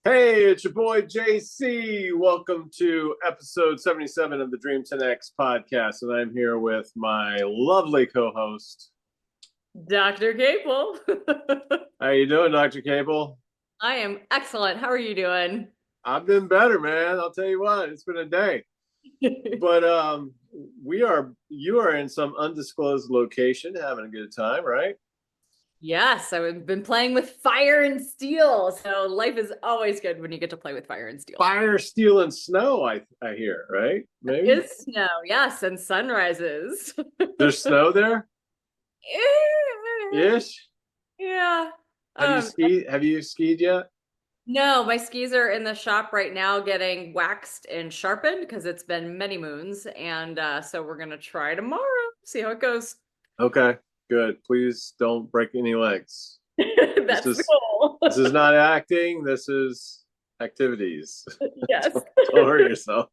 Hey, it's your boy JC. Welcome to episode 77 of the Dream 10X podcast. And I'm here with my lovely co-host. Dr. Cable. How you doing, Dr. Cable? I am excellent. How are you doing? I've been better, man. I'll tell you what, it's been a day. But you are in some undisclosed location having a good time, right? Yes, I've been playing with fire and steel. So life is always good when you get to play with fire and steel. Fire, steel, and snow, I hear, right? Maybe? Is snow, yes, and sunrises. There's snow there? Ish? Yeah. Have you Um, skied? Have you skied yet? no, my skis are in the shop right now getting waxed and sharpened because it's been many moons. And so we're gonna try tomorrow, see how it goes. Okay, good. Please don't break any legs. This That's the is goal. this is not acting. This is activities. Yes. Don't hurt yourself.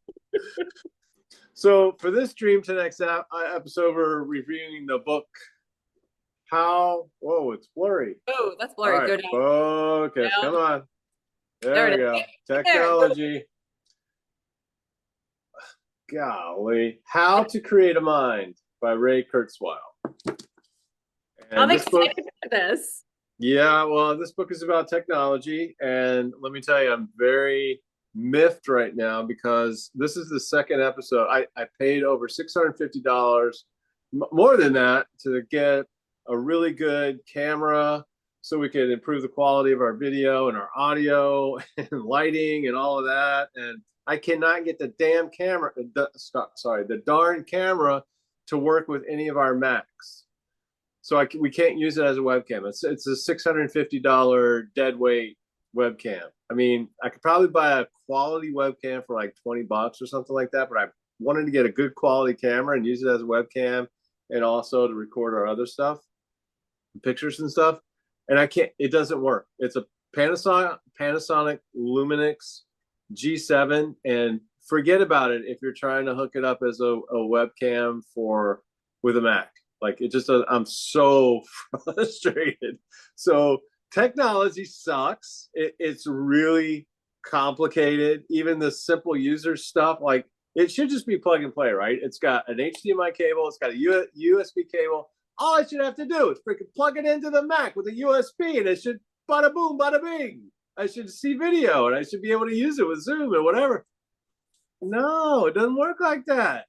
So for this Dream 10X episode, we're reviewing the book. How? Whoa, it's blurry. Oh, that's All blurry. right, Go down. focus. Come Down. on. There There we it is. go. Right there. Technology. Golly. How to Create a Mind by Ray Kurzweil. I'm And this book, excited for this. yeah, well, this book is about technology. And let me tell you, I'm very miffed right now because this is the second episode. I paid over $650, more than that, to get a really good camera so we could improve the quality of our video and our audio and lighting and all of that. And I cannot get the damn camera, the darn camera to work with any of our Macs. So we can't use it as a webcam. It's a $650 dead weight webcam. I mean, I could probably buy a quality webcam for like $20 or something like that, but I wanted to get a good quality camera and use it as a webcam and also to record our other stuff, pictures and stuff. And I can't, it doesn't work. It's a Panasonic Lumix G7, and forget about it if you're trying to hook it up as a webcam for with a Mac. Like it just does, I'm so frustrated. So technology sucks. It's really complicated. Even the simple user stuff, like it should just be plug and play, right? It's got an HDMI cable, it's got a USB cable. All I should have to do is freaking plug it into the Mac with a USB, and it should bada boom, bada bing. I should see video, and I should be able to use it with Zoom and whatever. No, it doesn't work like that.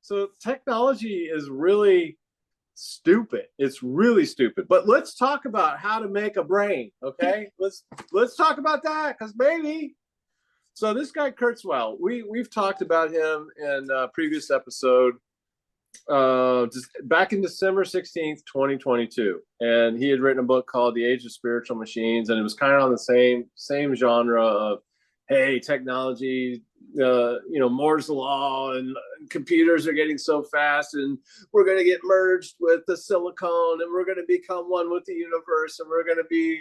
So technology is really stupid. It's really stupid. But let's talk about how to make a brain, okay? Let's talk about that because maybe. So this guy Kurzweil, we've talked about him in a previous episode, just back in December 16th, 2022, and he had written a book called The Age of Spiritual Machines, and it was kind of on the same genre of, hey, technology, Moore's law, and computers are getting so fast, and we're going to get merged with the silicone, and we're going to become one with the universe, and we're going to be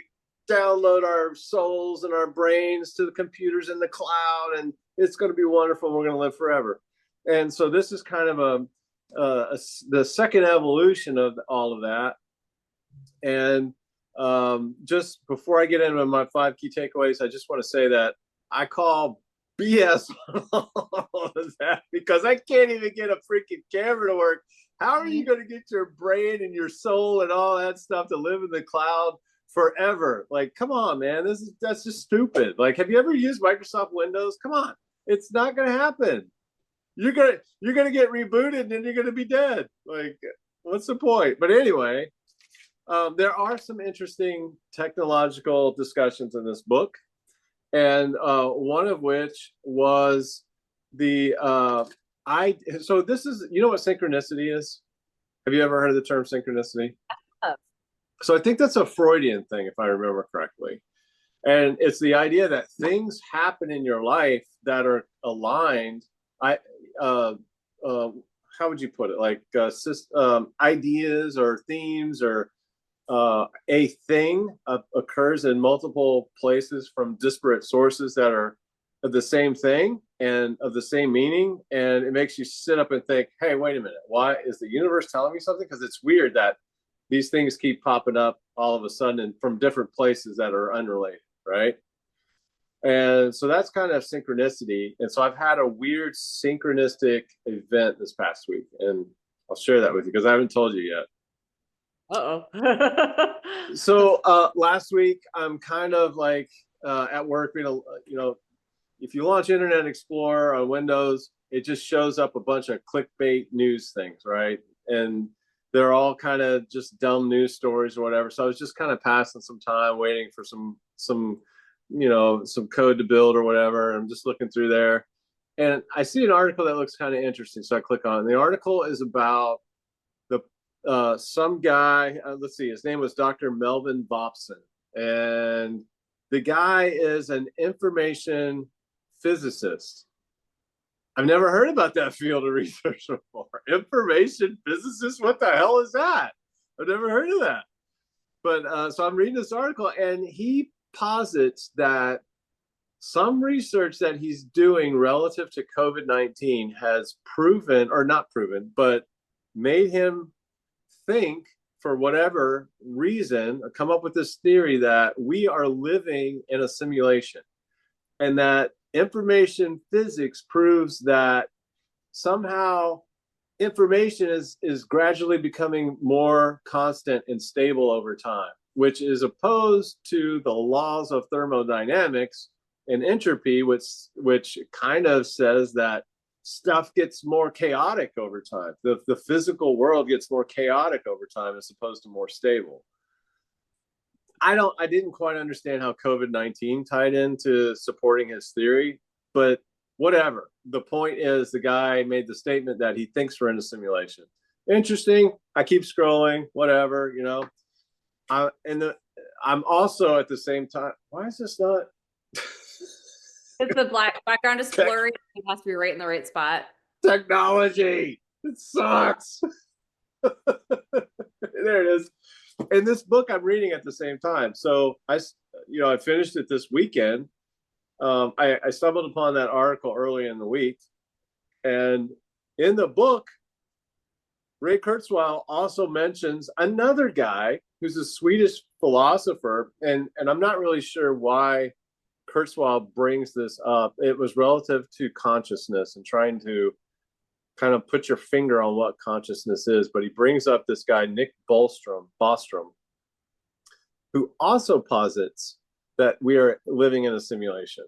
download our souls and our brains to the computers in the cloud, and it's going to be wonderful. And we're going to live forever. And so this is kind of the second evolution of all of that. And just before I get into my 5 key takeaways, I just want to say that I call BS on all of that because I can't even get a freaking camera to work. How are you going to get your brain and your soul and all that stuff to live in the cloud forever? Like, come on, man, that's just stupid. Like, have you ever used Microsoft Windows? Come on, it's not going to happen. You're gonna get rebooted and then you're gonna be dead. Like, what's the point? But anyway, there are some interesting technological discussions in this book, and one of which was the I. So this is, you know what synchronicity is? Have you ever heard of the term synchronicity? So I think that's a Freudian thing, if I remember correctly. And it's the idea that things happen in your life that are aligned. I uh, uh, how would you put it? Like ideas or themes or a thing occurs in multiple places from disparate sources that are of the same thing and of the same meaning, and it makes you sit up and think, hey, wait a minute, why is the universe telling me something? Because it's weird that these things keep popping up all of a sudden and from different places that are unrelated, right? And so that's kind of synchronicity. And so I've had a weird synchronistic event this past week, and I'll share that with you because I haven't told you yet. Uh-oh. So last week, I'm kind of like at work, if you launch Internet Explorer on Windows, it just shows up a bunch of clickbait news things, right? And they're all kind of just dumb news stories or whatever. So I was just kind of passing some time waiting for some some code to build or whatever. I'm just looking through there, and I see an article that looks kind of interesting. So I click on it. The article is about the some guy. Let's see, his name was Dr. Melvin Vopson, and the guy is an information physicist. I've never heard about that field of research before. Information physicist? What the hell is that? I've never heard of that. But so I'm reading this article, and he posits that some research that he's doing relative to COVID-19 has proven, or not proven, but made him think, for whatever reason, come up with this theory that we are living in a simulation, and that information physics proves that somehow information is gradually becoming more constant and stable over time, which is opposed to the laws of thermodynamics and entropy, which kind of says that stuff gets more chaotic over time. The physical world gets more chaotic over time as opposed to more stable. I didn't quite understand how COVID-19 tied into supporting his theory, but whatever. The point is, the guy made the statement that he thinks we're in a simulation. Interesting. I keep scrolling, whatever, I'm also at the same time. Why is this not? It's the background is blurry. It has to be right in the right spot. Technology. It sucks. There it is. And this book I'm reading at the same time. So I finished it this weekend. I stumbled upon that article early in the week, and in the book, Ray Kurzweil also mentions another guy who's a Swedish philosopher, and I'm not really sure why Kurzweil brings this up. It was relative to consciousness and trying to kind of put your finger on what consciousness is, but he brings up this guy, Nick Bostrom, who also posits that we are living in a simulation.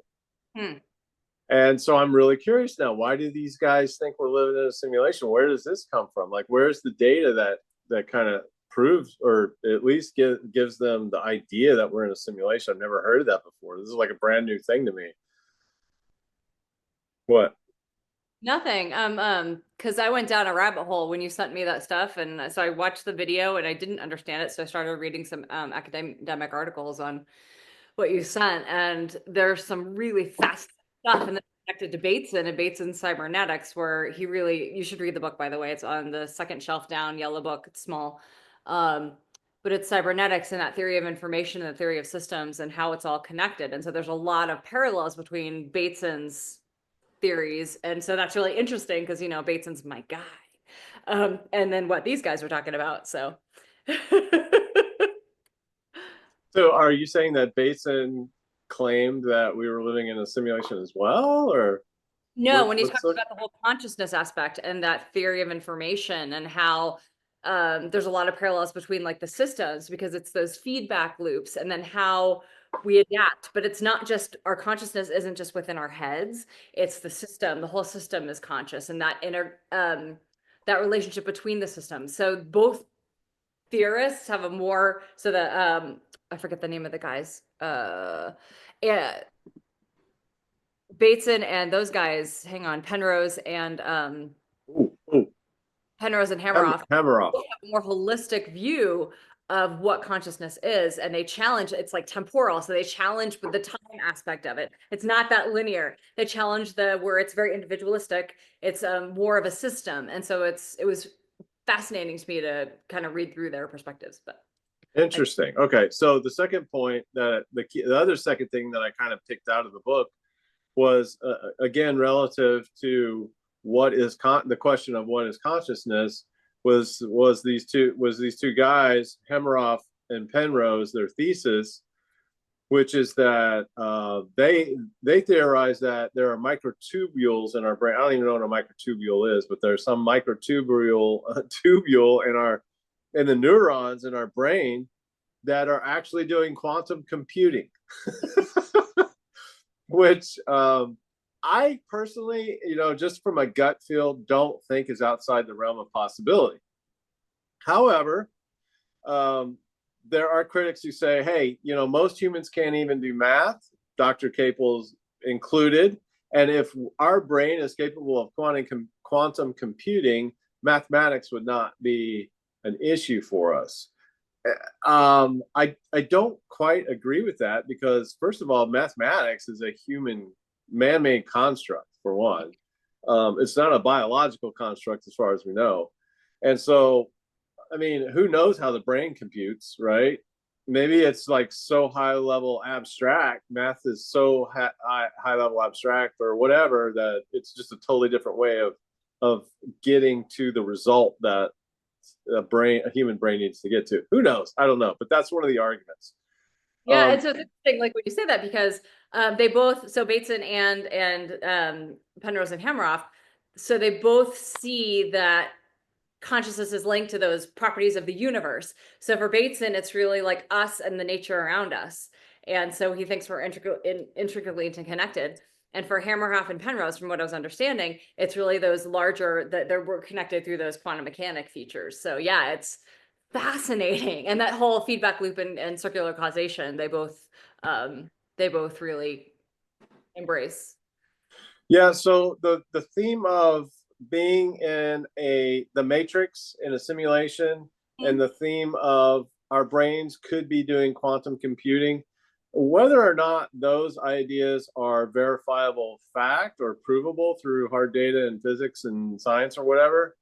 And so I'm really curious now, why do these guys think we're living in a simulation? Where does this come from? Like, where's the data that kind of proves, or at least gives them the idea that we're in a simulation? I've never heard of that before. This is like a brand new thing to me. What? Nothing. Because I went down a rabbit hole when you sent me that stuff, and so I watched the video and I didn't understand it, so I started reading some academic articles on what you sent, and there's some really fast stuff, and then connected to Bateson Cybernetics, where you should read the book, by the way. It's on the second shelf down, yellow book. It's small. But it's cybernetics and that theory of information and the theory of systems and how it's all connected. And so there's a lot of parallels between Bateson's theories. And so that's really interesting because, Bateson's my guy. And then what these guys were talking about. So. So are you saying that Bateson claimed that we were living in a simulation as well, or? No, when he talks about the whole consciousness aspect and that theory of information and how there's a lot of parallels between like the systems, because it's those feedback loops, and then how we adapt. But it's not just, our consciousness isn't just within our heads, it's the system. The whole system is conscious, and that that relationship between the systems. So both theorists have a more, so that I forget the name of the guys. Yeah, Bateson and those guys, hang on, Penrose and Penrose and Hameroff have a more holistic view of what consciousness is, and they challenge, it's like temporal, so they challenge with the time aspect of it. It's not that linear. They challenge where it's very individualistic. It's more of a system, and so it was fascinating to me to kind of read through their perspectives. But interesting. Okay, so the second point, that the other second thing that I kind of picked out of the book was again relative to what is the question of what is consciousness, was these two guys, Hameroff and Penrose, their thesis which is that they theorize that there are microtubules in our brain. I don't even know what a microtubule is, but there's some microtubule tubule in the neurons in our brain that are actually doing quantum computing, which I personally, just from a gut feel, don't think is outside the realm of possibility. However, there are critics who say, hey, most humans can't even do math, Dr. Capel's included. And if our brain is capable of quantum computing, mathematics would not be an issue for us. I don't quite agree with that because, first of all, mathematics is a human man-made construct, for one. It's not a biological construct as far as we know. And so, I mean, who knows how the brain computes, right? Maybe it's like so high level abstract, math is so high level abstract or whatever, that it's just a totally different way of getting to the result that a human brain needs to get to. Who knows? I don't know, but that's one of the arguments. Yeah, and so it's interesting, like when you say that, because they both, so Bateson and Penrose and Hameroff, so they both see that consciousness is linked to those properties of the universe. So for Bateson, it's really like us and the nature around us. And so he thinks we're intricately interconnected. And for Hameroff and Penrose, from what I was understanding, it's really those larger, that we're connected through those quantum mechanic features. So yeah, it's fascinating. And that whole feedback loop and circular causation, they both really embrace. Yeah, so the theme of being in the matrix in a simulation, and the theme of our brains could be doing quantum computing, whether or not those ideas are verifiable fact or provable through hard data and physics and science or whatever,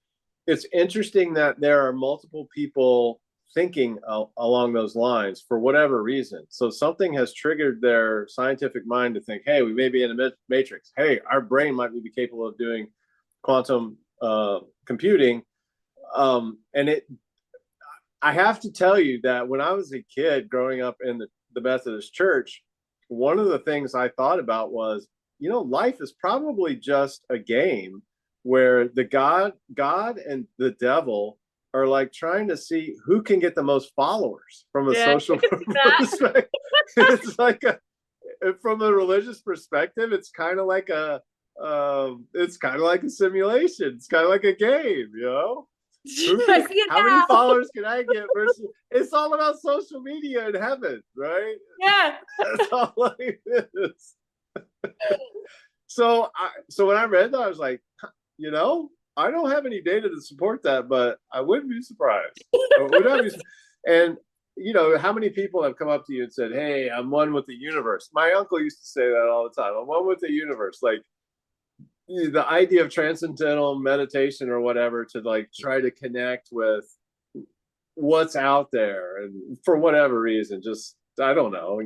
it's interesting that there are multiple people thinking along those lines for whatever reason. So something has triggered their scientific mind to think, hey, we may be in a matrix. Hey, our brain might be capable of doing quantum computing. I have to tell you that when I was a kid growing up in the Methodist Church, one of the things I thought about was, life is probably just a game where the God and the devil are like trying to see who can get the most followers from a social perspective. It's like from a religious perspective, it's kind of like a simulation. It's kind of like a game, how many followers can I get versus it's all about social media in heaven, right? Yeah. That's all it is. So when I read that, I was like, I don't have any data to support that, but I wouldn't be surprised. And how many people have come up to you and said, hey, I'm one with the universe? My uncle used to say that all the time. I'm one with the universe. Like the idea of transcendental meditation or whatever, to like try to connect with what's out there, and for whatever reason, just, I don't know,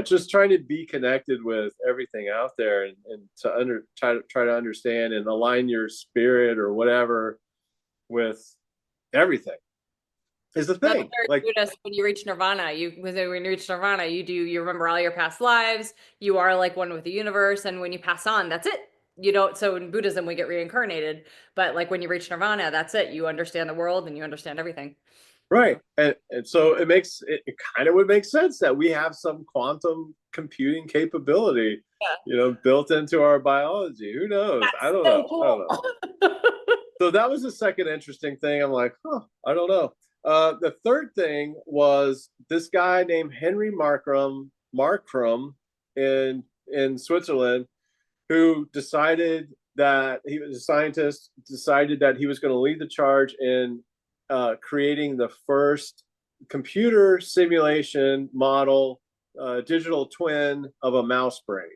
just trying to be connected with everything out there, and to try to understand and align your spirit or whatever with everything is the thing. Like when you reach nirvana, you remember all your past lives. You are like one with the universe, and when you pass on, that's it. You don't. So in Buddhism, we get reincarnated, but like when you reach nirvana, that's it. You understand the world and you understand everything. Right. And so it kind of would make sense that we have some quantum computing capability, built into our biology. Who knows? That's I don't know. Cool. I don't know. So that was the second interesting thing. I'm like, I don't know. The third thing was this guy named Henry Markram in Switzerland, who decided that he was a scientist, decided that he was going to lead the charge in creating the first computer simulation model, digital twin of a mouse brain,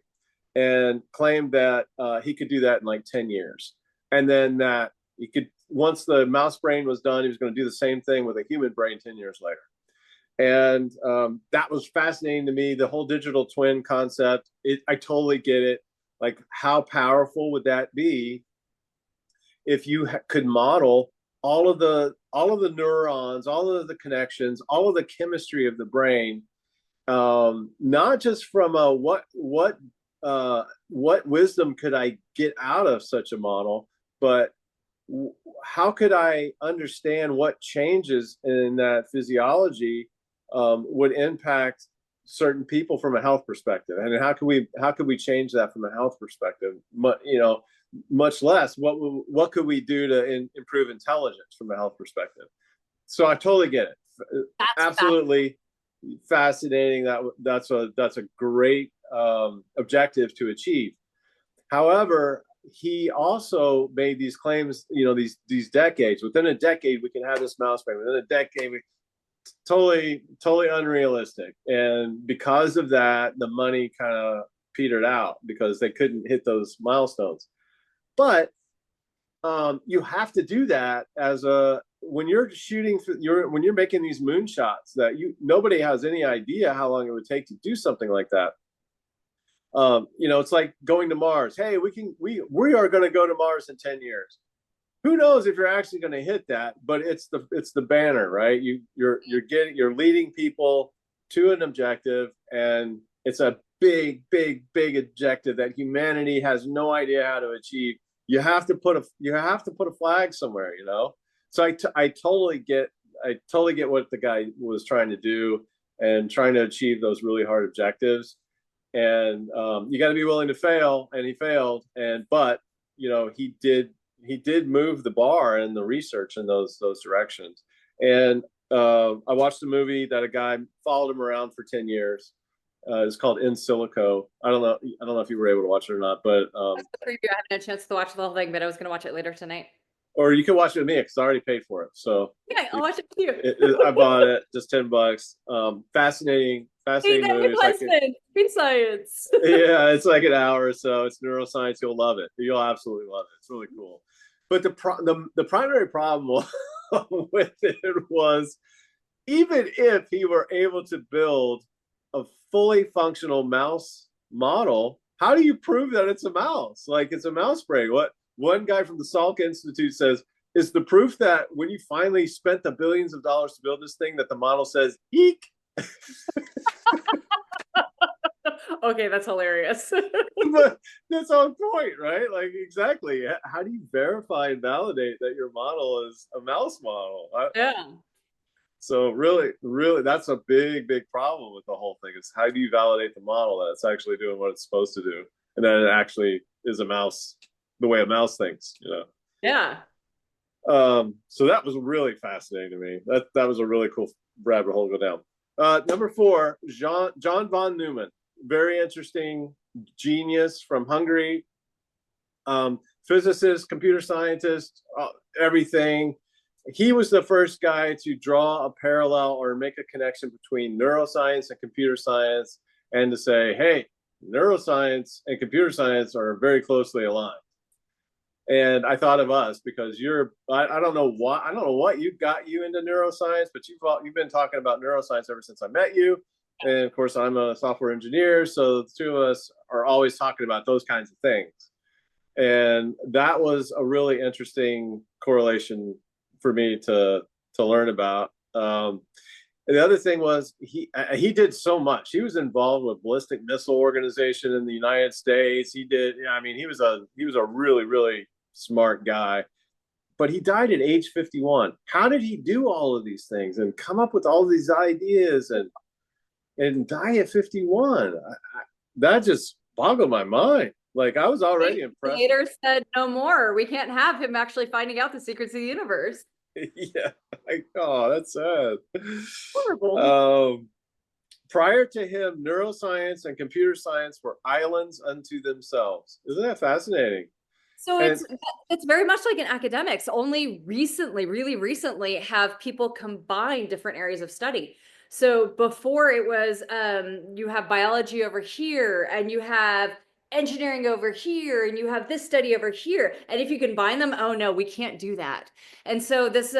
and claimed that he could do that in like 10 years. And then that he could, once the mouse brain was done, he was going to do the same thing with a human brain 10 years later. And that was fascinating to me, the whole digital twin concept. I totally get it. Like, how powerful would that be if you could model all of the neurons, all of the connections, all of the chemistry of the brain not just from a what wisdom could I get out of such a model, but how could I understand what changes in that physiology would impact certain people from a health perspective, and how could we change that from a health perspective? Much less what could we do to improve intelligence from a health perspective? So I totally get it. Absolutely fascinating. That's a great objective to achieve. However, he also made these claims, these decades. Within a decade, we can have this mouse brain. Within a decade, totally unrealistic. And because of that, the money kind of petered out because they couldn't hit those milestones. But you have to do that when you're shooting when you're making these moonshots that nobody has any idea how long it would take to do something like that. It's like going to Mars. Hey, we are going to go to Mars in 10 years. Who knows if you're actually going to hit that, but it's the banner, right? You're leading people to an objective, and it's a big objective that humanity has no idea how to achieve. You have to put a flag somewhere, So I totally get what the guy was trying to do and trying to achieve those really hard objectives. And you got to be willing to fail, and he failed. But he did move the bar in the research in those directions. And I watched a movie that a guy followed him around for 10 years. It's called In Silico. I don't know if you were able to watch it or not, but that's the preview. I haven't had a chance to watch the whole thing, but I was going to watch it later tonight. Or you can watch it with me because I already paid for it. So yeah, I'll watch it too. I bought it, just $10. Fascinating movie. It's science. Yeah, it's like an hour or so. It's neuroscience. You'll love it. You'll absolutely love it. It's really cool. But the primary problem with it was, even if he were able to build a fully functional mouse model, how do you prove that it's a mouse? Like, it's a mouse brain. What one guy from the Salk Institute says is the proof that when you finally spent the billions of dollars to build this thing, that the model says eek. Okay, that's hilarious. But that's on point, right? Like, exactly. How do you verify and validate that your model is a mouse model? Yeah. So really, that's a big problem with the whole thing, is how do you validate the model that it's actually doing what it's supposed to do, and that it actually is a mouse the way a mouse thinks, Yeah. So that was really fascinating to me. That was a really cool rabbit hole to go down. Number 4, John von Neumann, very interesting genius from Hungary, physicist, computer scientist, everything. He was the first guy to draw a parallel or make a connection between neuroscience and computer science, and to say, hey, neuroscience and computer science are very closely aligned. And I thought of us because I don't know what got you into neuroscience, but you've been talking about neuroscience ever since I met you. And of course, I'm a software engineer, so the two of us are always talking about those kinds of things. And that was a really interesting correlation for me to learn about. And the other thing was he did so much. He was involved with ballistic missile organization in the United States. He was a really smart guy, but he died at age 51. How did he do all of these things and come up with all these ideas and die at 51? That just boggled my mind. Like, I was already impressed. Later said no more. We can't have him actually finding out the secrets of the universe. Yeah. That's sad. Horrible. Prior to him, neuroscience and computer science were islands unto themselves. Isn't that fascinating? So it's very much like in academics. Only recently, really recently, have people combined different areas of study. So before it was, you have biology over here, and you have engineering over here, and you have this study over here. And if you combine them, oh no, we can't do that. And so this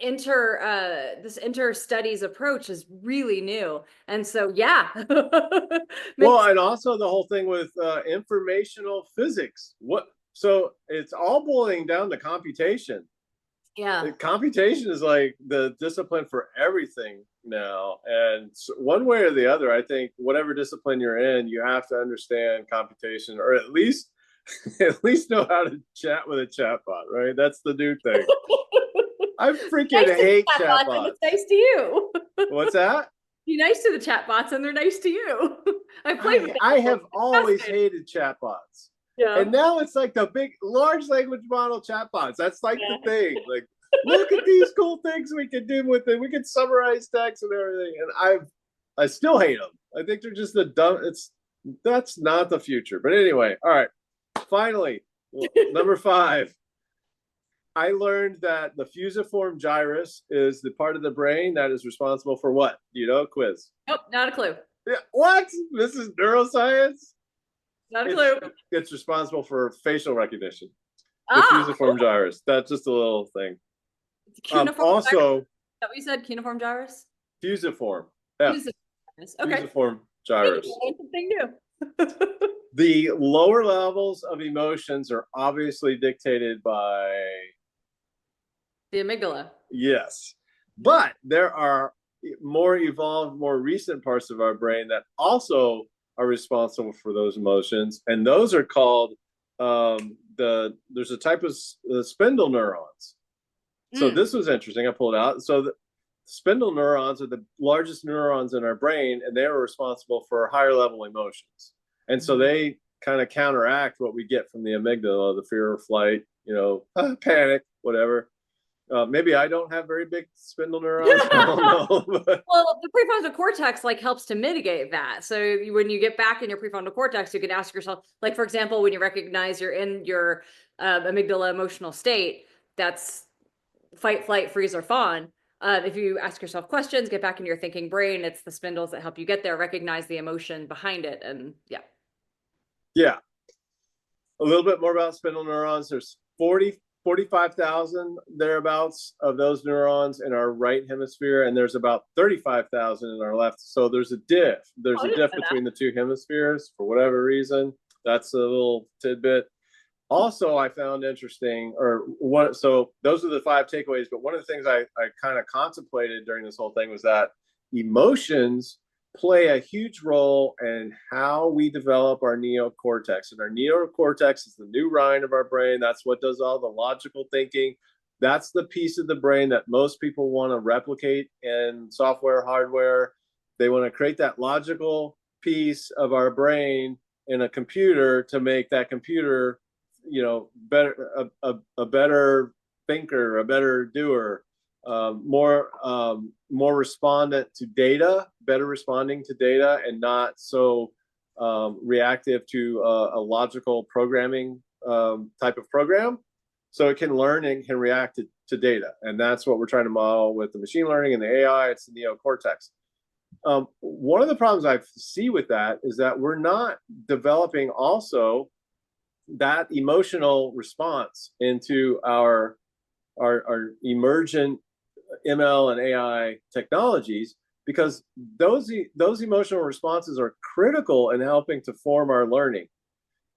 inter studies approach is really new. And so yeah. Well, and also the whole thing with informational physics. So it's all boiling down to computation. Yeah. Computation is like the discipline for everything now. And one way or the other, I think whatever discipline you're in, you have to understand computation, or at least know how to chat with a chatbot, right? That's the new thing. I freaking Nice to hate the chatbots, and chatbots. it's nice to you. What's that? Be nice to the chatbots, and they're nice to you. I played with them I before. have always hated chatbots. Yeah. And now it's like the big, large language model chatbots. That's like the Yeah. thing. Like, look at these cool things we can do with it. We can summarize text and everything. And I still hate them. I think they're just the dumb. That's not the future. But anyway, all right. Finally, number 5. I learned that the fusiform gyrus is the part of the brain that is responsible for what? You know, quiz. Nope, not a clue. Yeah, what? This is neuroscience? Not a clue. It's responsible for facial recognition. The Ah, fusiform gyrus. That's just a little thing. cuneiform Also, gyrus? Is that what you said? Cuneiform gyrus? fusiform. F. Okay. Fusiform gyrus. Something new. The lower levels of emotions are obviously dictated by, The amygdala. yes, but there are more evolved, more recent parts of our brain that also are responsible for those emotions, and those are called there's a type of spindle neurons. So this was interesting. I pulled it out. So the spindle neurons are the largest neurons in our brain, and they are responsible for higher level emotions. And so they kind of counteract what we get from the amygdala, the fear or flight, panic, whatever. Maybe I don't have very big spindle neurons. I don't know. Well, the prefrontal cortex helps to mitigate that. So when you get back in your prefrontal cortex, you can ask yourself, like, for example, when you recognize you're in your amygdala emotional state, that's fight, flight, freeze, or fawn. If you ask yourself questions, get back in your thinking brain, it's the spindles that help you get there, recognize the emotion behind it. And yeah. Yeah. A little bit more about spindle neurons. There's 45,000 thereabouts of those neurons in our right hemisphere, and there's about 35,000 in our left. So there's a diff. There's a diff between the two hemispheres for whatever reason. That's a little tidbit. Also, I found interesting, so those are the 5 takeaways. But one of the things I kind of contemplated during this whole thing was that emotions play a huge role in how we develop our neocortex. And our neocortex is the new rind of our brain. That's what does all the logical thinking. That's the piece of the brain that most people want to replicate in software, hardware. They want to create that logical piece of our brain in a computer to make that computer, better, a better thinker, a better doer, more respondent to data, better responding to data, and not so reactive to a logical programming type of program. So it can learn and can react to data. And that's what we're trying to model with the machine learning and the AI. It's the neocortex. One of the problems I see with that is that we're not developing also that emotional response into our emergent ML and AI technologies, because those emotional responses are critical in helping to form our learning.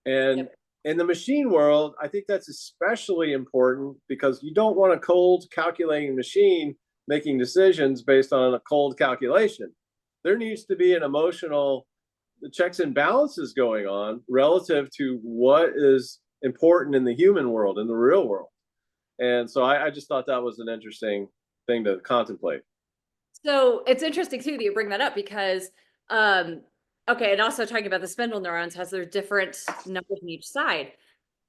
And in the machine world, I think that's especially important, because you don't want a cold calculating machine making decisions based on a cold calculation. There needs to be an emotional checks and balances going on relative to what is important in the human world, in the real world. And so I just thought that was an interesting thing to contemplate. So it's interesting too that you bring that up, because okay, and also talking about the spindle neurons has their different numbers on each side.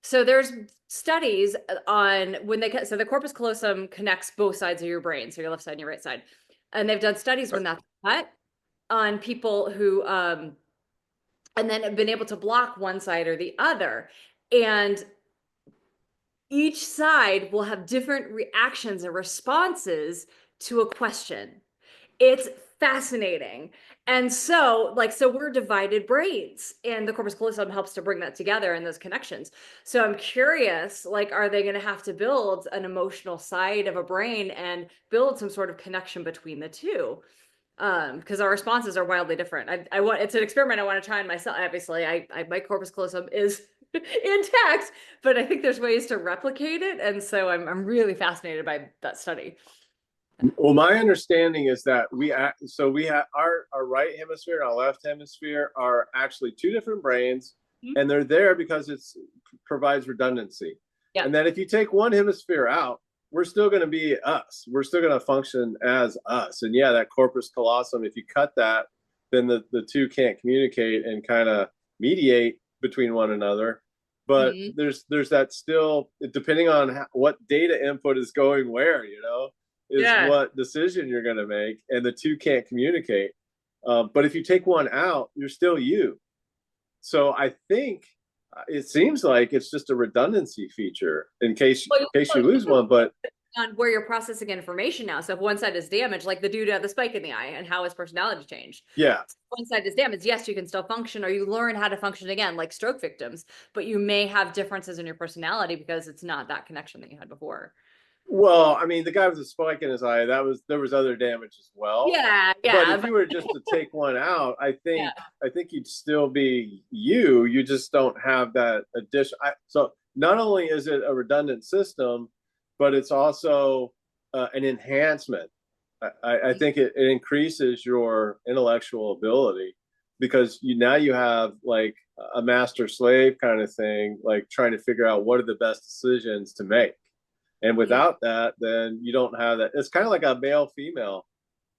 So there's studies on so the corpus callosum connects both sides of your brain, so your left side and your right side. And they've done studies when that's cut on people who and then have been able to block one side or the other. And each side will have different reactions and responses to a question. It's fascinating. And so we're divided brains, and the corpus callosum helps to bring that together and those connections. So I'm curious, are they going to have to build an emotional side of a brain and build some sort of connection between the two? Because our responses are wildly different. It's an experiment I want to try on myself. Obviously, my corpus callosum is intact, but I think there's ways to replicate it. And so I'm really fascinated by that study. Well, my understanding is that we have our right hemisphere and our left hemisphere are actually two different brains, and they're there because it provides redundancy. Yeah. And that if you take one hemisphere out, we're still going to be us. We're still going to function as us. And yeah, that corpus callosum, if you cut that, then the two can't communicate and kind of mediate between one another. But there's that still, depending on what data input is going where, is what decision you're going to make, and the two can't communicate. But if you take one out, you're still you. So I think it seems like it's just a redundancy feature in case you lose one. But on where you're processing information now. So if one side is damaged, like the dude who had the spike in the eye and how his personality changed. Yeah. So one side is damaged. Yes, you can still function, or you learn how to function again, like stroke victims, but you may have differences in your personality because it's not that connection that you had before. Well, I mean, the guy with the spike in his eye, there was other damage as well. Yeah. But if you were just to take one out, I think you'd still be you. You just don't have that addition. So not only is it a redundant system, but it's also an enhancement. I think it increases your intellectual ability, because now you have like a master slave kind of thing, like trying to figure out what are the best decisions to make. And without that, then you don't have that. It's kind of like a male female,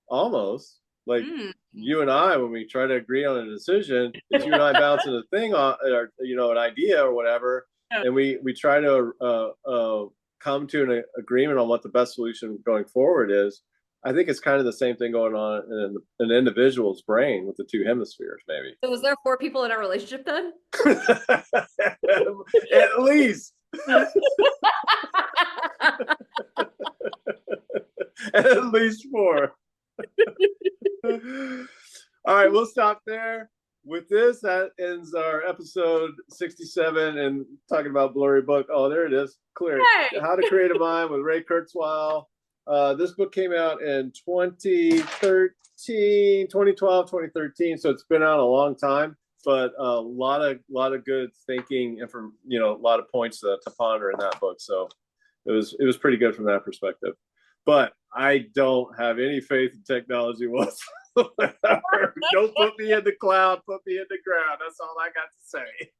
almost like you and I, when we try to agree on a decision, it's you and I bouncing a thing on, or an idea or whatever, and we try to come to an agreement on what the best solution going forward is. I think it's kind of the same thing going on in an individual's brain with the two hemispheres, maybe. So was there 4 people in our relationship then? At least. At least 4. All right, we'll stop there. With this, that ends our episode 67 and talking about blurry book. Oh, there it is. Clear. Hey! How to Create a Mind with Ray Kurzweil. This book came out in 2012, 2013. So it's been out a long time, but a lot of good thinking and from, a lot of points to ponder in that book. So it was pretty good from that perspective. But I don't have any faith in technology whatsoever. Don't put me in the cloud, put me in the ground. That's all I got to say.